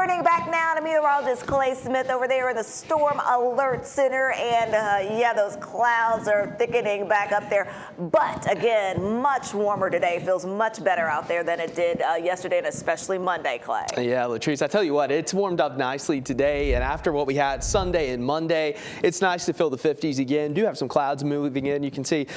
morning. Back now to meteorologist Clay Smith over there in the Storm Alert Center. And yeah, those clouds are thickening back up there. But again, much warmer today. Feels much better out there than it did yesterday and especially Monday, Clay. Yeah, Latrice, I tell you what, it's warmed up nicely today. And after what we had Sunday and Monday, it's nice to feel the 50s again. Do have some clouds moving in. You can see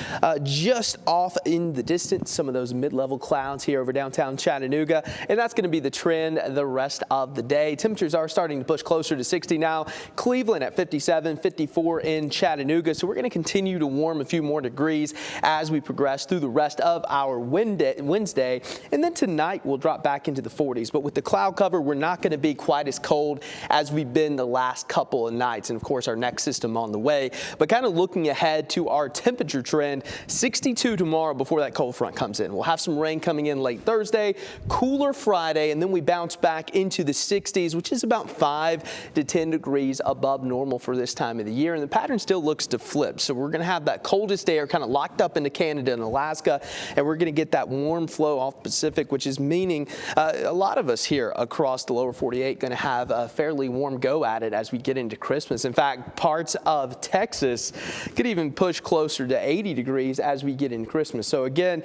just off in the distance some of those mid-level clouds here over downtown Chattanooga. And that's going to be the trend the rest of the day. Temperatures are starting to push closer to 60 now. Cleveland at 57, 54 in Chattanooga. So we're going to continue to warm a few more degrees as we progress through the rest of our Wednesday. And then tonight we'll drop back into the 40s. But with the cloud cover, we're not going to be quite as cold as we've been the last couple of nights. And of course, our next system on the way. But kind of looking ahead to our temperature trend, 62 tomorrow before that cold front comes in. We'll have some rain coming in late Thursday, cooler Friday, and then we bounce back into the 60s, which is about 5 to 10 degrees above normal for this time of the year. And the pattern still looks to flip. So we're going to have that coldest air kind of locked up into Canada and Alaska, and we're going to get that warm flow off the Pacific, which is meaning a lot of us here across the lower 48 going to have a fairly warm go at it as we get into Christmas. In fact, parts of Texas could even push closer to 80 degrees as we get into Christmas. So again,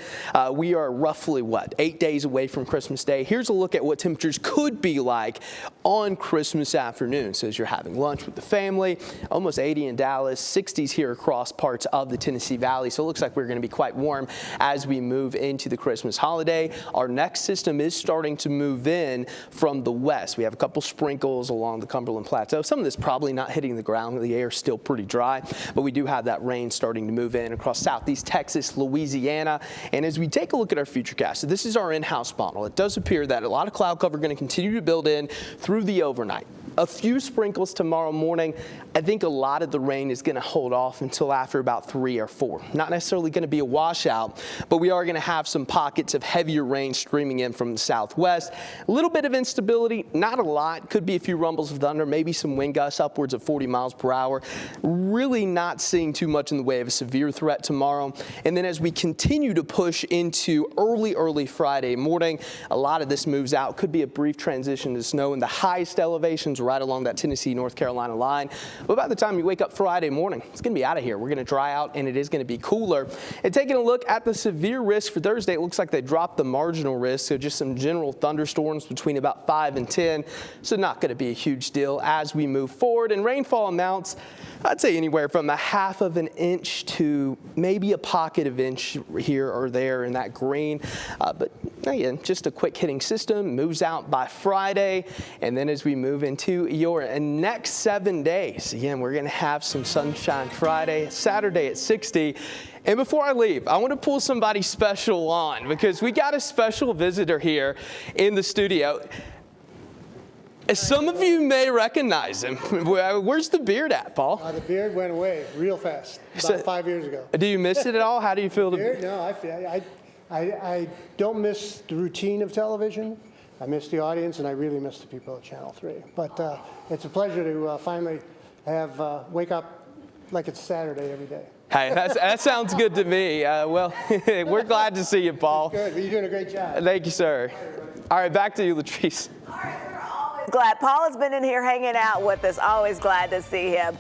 we are roughly, 8 days away from Christmas Day. Here's a look at what temperatures could be like on Christmas afternoon. So as you're having lunch with the family, almost 80 in Dallas, 60s here across parts of the Tennessee Valley. So it looks like we're going to be quite warm as we move into the Christmas holiday. Our next system is starting to move in from the west. We have a couple sprinkles along the Cumberland Plateau. Some of this probably not hitting the ground. The air is still pretty dry, but we do have that rain starting to move in across southeast Texas, Louisiana. And as we take a look at our futurecast, so this is our in-house model. It does appear that a lot of cloud cover going to continue to build in through the overnight. A few sprinkles tomorrow morning. I think a lot of the rain is going to hold off until after about 3 or 4. Not necessarily going to be a washout, but we are going to have some pockets of heavier rain streaming in from the southwest. A little bit of instability, not a lot. Could be a few rumbles of thunder, maybe some wind gusts upwards of 40 miles per hour. Really not seeing too much in the way of a severe threat tomorrow. And then as we continue to push into early Friday morning, a lot of this moves out. Could be a brief transition to snow in the highest elevations right along that Tennessee-North Carolina line. But by the time you wake up Friday morning, it's going to be out of here. We're going to dry out, and it is going to be cooler. And taking a look at the severe risk for Thursday, it looks like they dropped the marginal risk, so just some general thunderstorms between about 5 and 10. So not going to be a huge deal as we move forward. And rainfall amounts, I'd say anywhere from a half of an inch to maybe a pocket of inch here or there in that green. But again, just a quick hitting system, moves out by Friday. And then as we move into your next 7 days, again, we're going to have some sunshine Friday, Saturday at 60. And before I leave, I want to pull somebody special on because we got a special visitor here in the studio. Some of you may recognize him. Where's the beard at, Paul? The beard went away real fast, about 5 years ago. Do you miss it at all? How do you feel? Beard? No, I don't miss the routine of television. I miss the audience, and I really miss the people at Channel 3. But it's a pleasure to finally have wake up like it's Saturday every day. Hey, that sounds good to me. Well, we're glad to see you, Paul. Good. Well, you're doing a great job. Thank you, sir. All right, back to you, Latrice. Glad Paul has been in here hanging out with us. Always glad to see him.